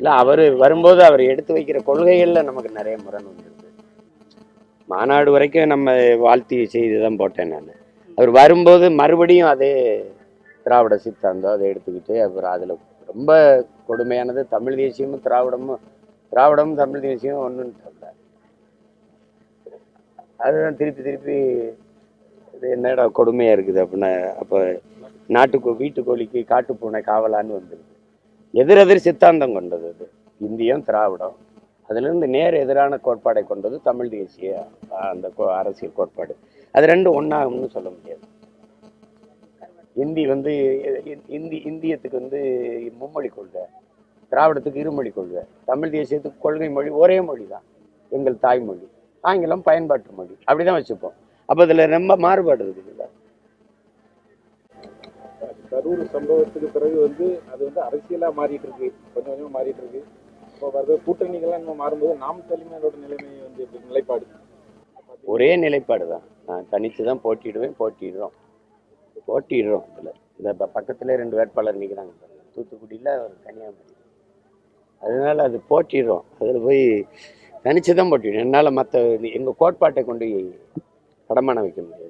இல்லை அவர் வரும்போது அவர் எடுத்து வைக்கிற கொள்கைகளில் நமக்கு நிறைய முரண் வந்துருக்கு. மாநாடு வரைக்கும் நம்ம வாழ்த்தி செய்து தான் போட்டேன் நான். அவர் வரும்போது மறுபடியும் அதே திராவிட சித்தாந்தம் அதை எடுத்துக்கிட்டு அப்புறம் அதில் ரொம்ப கொடுமையானது தமிழ் தேசியமும் திராவிடமும் தமிழ் தேசியம் ஒன்றுன்னு சொல்ல. அதுதான் திருப்பி திருப்பி இது என்னடா கொடுமையா இருக்குது அப்படின்னா, அப்போ வீட்டுக்கோழிக்கு காட்டுப்பூனை காவலான்னு வந்துடுது. எதிரெதிர் சித்தாந்தம் கொண்டது அது இந்தியம் திராவிடம். அதிலிருந்து நேர் எதிரான கோட்பாடை கொண்டது தமிழ் தேசிய அந்த அரசியல் கோட்பாடு. அது ரெண்டும் ஒன்றாகும்னு சொல்ல முடியாது. இந்தி இந்தியத்துக்கு மும்மொழி கொள்கை, திராவிடத்துக்கு இருமொழி கொள்கை, தமிழ் தேசியத்துக்கு கொள்கை மொழி ஒரே மொழி தான், எங்கள் தாய்மொழி, ஆங்கிலம் பயன்பாட்டு மொழி, அப்படிதான் வச்சுப்போம். அப்போ இதில் ரொம்ப மாறுபாடு இருக்குதுல்ல. கரூர் சம்பவத்துக்கு பிறகு அது அரசியலா மாறிட்டு இருக்கு, கொஞ்சம் கொஞ்சமா மாறிட்டு இருக்கு. இப்போ கூட்டணிகள்லாம் இன்னும் மாறும்போது நாம் தலைமையோட நிலைமை நிலைப்பாடு ஒரே நிலைப்பாடு தான். நான் தனித்து தான் போட்டிடுறோம். இதில் இந்த பக்கத்துல 2 வேட்பாளர் நிற்கிறாங்க, தூத்துக்குடியில் ஒரு கன்னியாகுமரி. அதனால அது போட்டிடுறோம். அதில் போய் தனிச்சு தான் போட்டிடுறோம். என்னால் மற்ற எங்கள் கோட்பாட்டை கொண்டு கடமான வைக்க முடியாது.